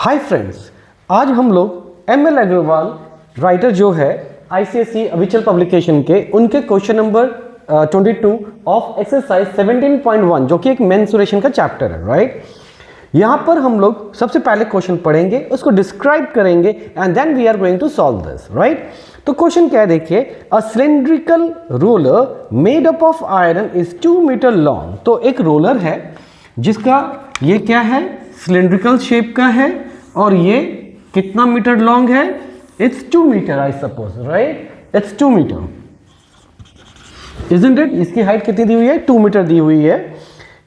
Hi friends, आज हम लोग एम.एल. अग्रवाल राइटर जो है आईसीएसई अविचल पब्लिकेशन के उनके क्वेश्चन नंबर 22 ऑफ एक्सरसाइज 17.1 जो कि एक मेंसुरेशन का चैप्टर है, राइट। यहां पर हम लोग सबसे पहले क्वेश्चन पढ़ेंगे, उसको डिस्क्राइब करेंगे and then we are going to solve this, right. तो क्वेश्चन क्या है देखिए, a cylindrical roller made up of iron is 2 metre long. तो एक रोलर है जिसका ये क्या है, सिलिंड्रिकल शेप का है और ये कितना मीटर लॉन्ग है, it's 2 metre I suppose, right, it's 2 metre, isn't it. इसकी हाइट कितनी दी हुई है, 2 मीटर दी हुई है।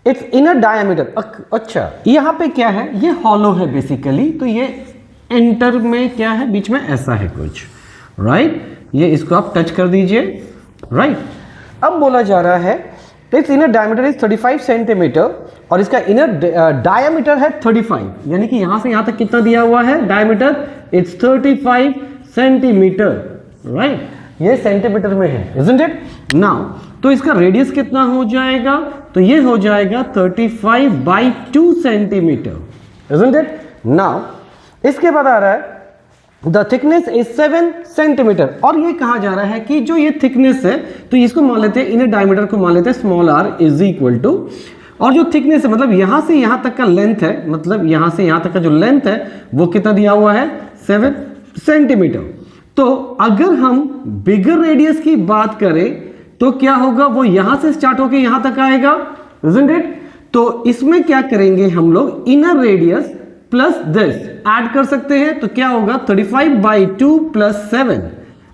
इट्स इन अ डायमीटर, अच्छा यहां पे क्या है, ये हॉलो है बेसिकली, तो ये एंटर में क्या है, बीच में ऐसा है कुछ, राइट। ये इसको आप टच कर दीजिए, राइट। अब बोला जा रहा है it's inner diameter is 35 centimetre और इसका इनर डायमीटर है 35, यानी कि यहां से यहां तक कितना दिया हुआ है डायमीटर, इट्स 35 सेंटीमीटर, राइट। ये सेंटीमीटर में है, इजंट इट। नाउ तो इसका रेडियस कितना हो जाएगा, तो ये हो जाएगा 35/2 सेंटीमीटर, इजंट इट। नाउ इसके बाद आ रहा है द थिकनेस इज 7 सेंटीमीटर और ये कहा जा रहा है कि जो ये थिकनेस है, तो इसको मान लेते हैं, इनर डायमीटर को मान लेते हैं small r is equal to, और जो थिकनेस है मतलब यहां से यहां तक का लेंथ है, मतलब यहां से यहां तक का जो लेंथ है वो कितना दिया हुआ है, 7 सेंटीमीटर। तो अगर हम बिगर रेडियस की बात करें तो क्या होगा, वो यहां से स्टार्ट होकर यहां तक आएगा, इजंट इट। तो इसमें क्या करेंगे हम लोग, इनर रेडियस प्लस दिस ऐड कर सकते हैं, तो क्या होगा 35/2 plus 7,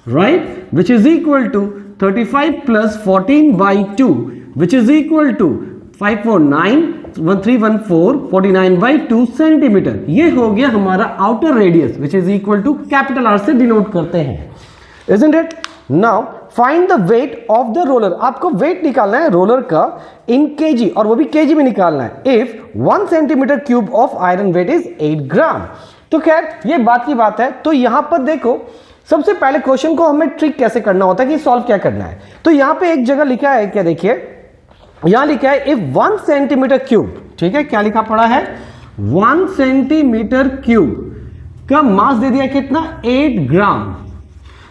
right, which is equal to 35 plus 14/2 which is equal to 549 49/2 centimetre. ये हो गया हमारा outer radius which is equal to capital R से डिनोट करते हैं, isn't it. Now find the weight of the roller, आपको वेट निकालना है रोलर का इन केजी, और वो भी केजी में निकालना है। If 1 centimetre cube of iron weight is 8 gram. तो खैर ये बात की बात है, तो यहां पर देखो सबसे पहले क्वेश्चन को हमें ट्रिक कैसे करना होता है कि सॉल्व क्या करना है। तो यहां पे एक जगह लिखा है, क्या देखिए यहां लिखा है इफ 1 सेंटीमीटर क्यूब, ठीक है, क्या लिखा पड़ा है, 1 सेंटीमीटर क्यूब का मास दे दिया कितना, 8 ग्राम।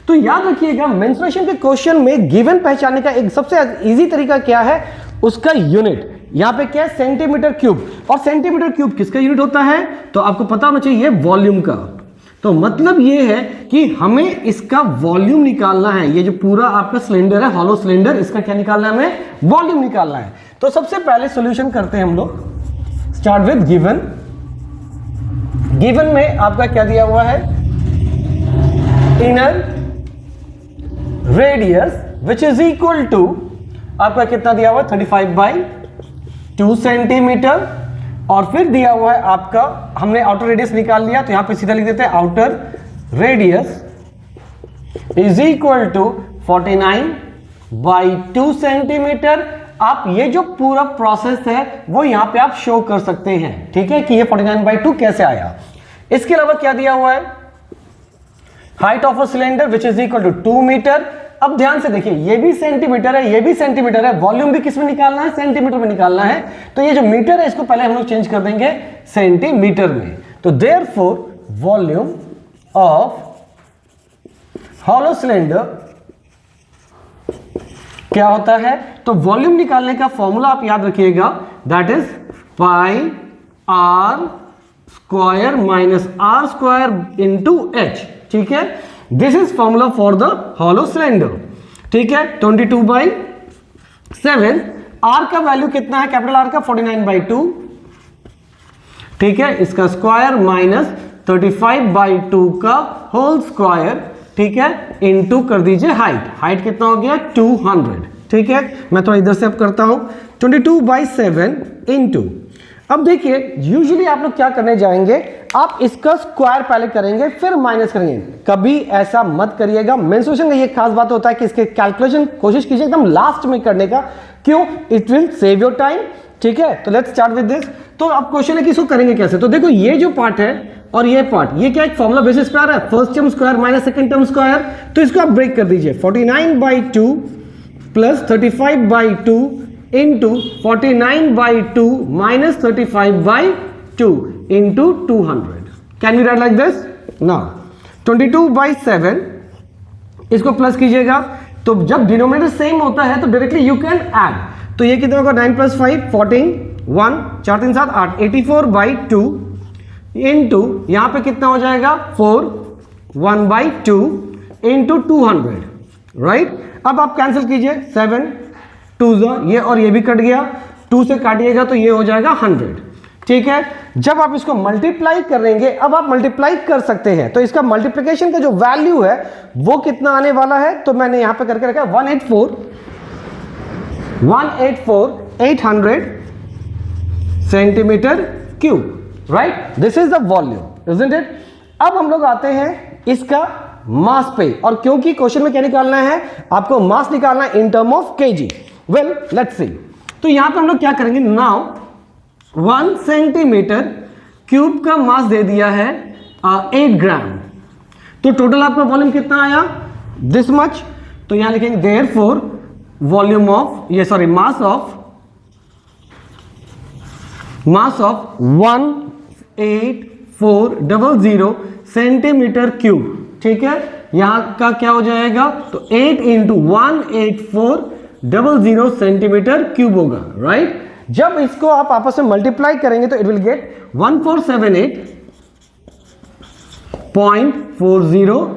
तो याद रखिएगा मेंस्ट्रुएशन के क्वेश्चन में गिवन पहचानने का एक सबसे इजी तरीका क्या है, उसका यूनिट। यहां पे क्या है, सेंटीमीटर क्यूब, और सेंटीमीटर क्यूब किसका यूनिट होता है, तो आपको पता होना चाहिए वॉल्यूम का। तो मतलब ये है कि हमें इसका वॉल्यूम निकालना है, ये जो पूरा आपका सिलेंडर है, हॉलो सिलेंडर, इसका क्या निकालना है, हमें वॉल्यूम निकालना है। तो सबसे पहले सॉल्यूशन करते हैं हम लोग, स्टार्ट विद गिवन। गिवन में आपका क्या दिया हुआ है, inner radius which is equal to आपका कितना दिया हुआ है, 35/2 सेंटीमीटर, और फिर दिया हुआ है आपका, हमने आउटर रेडियस निकाल लिया, तो यहां पे सीधा लिख देते हैं outer radius is equal to 49/2 centimetre. आप ये जो पूरा प्रोसेस है वो यहां पे आप शो कर सकते हैं, ठीक है, कि ये 49/2 कैसे आया। इसके अलावा क्या दिया हुआ है, height of a cylinder which is equal to 2 metre. अब ध्यान से देखिए, ये भी सेंटीमीटर है, ये भी सेंटीमीटर है, वॉल्यूम भी किस में निकालना है, सेंटीमीटर में निकालना है। तो ये जो मीटर है इसको पहले हम लोग चेंज कर देंगे सेंटीमीटर में। तो therefore volume of hollow cylinder क्या होता है, तो वॉल्यूम निकालने का फॉर्मूला आप याद रखिएगा, that is pi R square minus r square into h, ठीक है। This is formula for the hollow cylinder, ठीक है। 22/7, आर का वैल्यू कितना है, कैपिटल आर का 49/2, ठीक है, इसका स्क्वायर माइनस 35/2 का होल स्क्वायर, ठीक है, इनटू कर दीजिए हाइट, हाइट कितना हो गया 200, ठीक है। मैं थोड़ा इधर से अब करता हूं, 22/7 इनटू, अब देखिए यूजुअली आप लोग क्या करने जाएंगे, आप इसका स्क्वायर पहले करेंगे फिर माइनस करेंगे, कभी ऐसा मत करिएगा। मेंस्ट्रुएशन का ये खास बात होता है कि इसके कैलकुलेशन कोशिश कीजिए एकदम लास्ट में करने का, क्यों, it will save your time, ठीक है। तो लेट्स स्टार्ट विद दिस। तो अब क्वेश्चन है कि इसको करेंगे कैसे, तो देखो ये जो पार्ट है और ये पार्ट, ये क्या एक फॉर्मूला बेसिस पे आ रहा है, first term square minus second term square, तो इसको आप ब्रेक कर दीजिए, 49/2 plus 35/2 into 49/2 minus 35/2 into 200, can you right like this? Now 22/7 इसको प्लस कीजिएगा, तो जब डिनोमिनेटर सेम होता है तो डायरेक्टली यू कैन ऐड। तो ये कितना होगा? 9 + 5 14, 1 4 3 7 8, 84/2 इंटू यहां पे कितना हो जाएगा? 4, 1/2 इंटू 200, राइट। अब आप कैंसिल कीजिए, 7 2 ये और ये भी कट गया, 2 से काटिएगा तो ये हो जाएगा 100, ठीक है। जब आप इसको मल्टीप्लाई करेंगे, अब आप मल्टीप्लाई कर सकते हैं, तो इसका मल्टीप्लिकेशन का जो वैल्यू है वो कितना आने वाला है? तो मैंने यहां पे करके रखा है 184 centimetre cube, right. This is the volume, isn't it? अब हम लोग आते हैं इसका मास पे, और क्योंकि क्वेश्चन में क्या निकालना है? आपको मास निकालना है in term of KG. Well let's see. तो यहां पे हम लोग क्या करेंगे? नाउ 1 सेंटीमीटर क्यूब का मास दे दिया है 8 ग्राम, तो टोटल आपका वॉल्यूम कितना आया? This much. तो यहां लिखेंगे देयरफॉर वॉल्यूम ऑफ, ये sorry mass of 18400 centimetre cube, ठीक है। यहां का क्या हो जाएगा? तो 8 × 18400 सेंटीमीटर क्यूब होगा, राइट। जब इसको आप आपस में मल्टीप्लाई करेंगे तो it will get 1478.40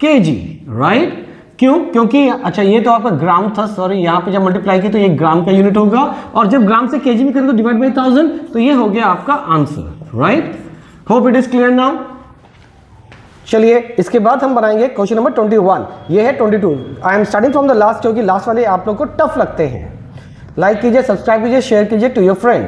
kg, right. क्यों? क्योंकि अच्छा ये तो आपका ग्राम था, सॉरी, यहां पे जब मल्टीप्लाई की तो ये ग्राम का यूनिट होगा, और जब ग्राम से केजी में करें तो डिवाइड बाय 1000, तो ये हो गया आपका answer, right. Hope it is clear now. चलिए इसके बाद हम बनाएंगे क्वेश्चन नंबर 21। ये है 22। I am starting from the last, क्योंकि लास्ट वाले आप लोग को टफ लगते हैं। लाइक कीजिए, सब्सक्राइब कीजिए, शेयर कीजिए टू योर फ्रेंड।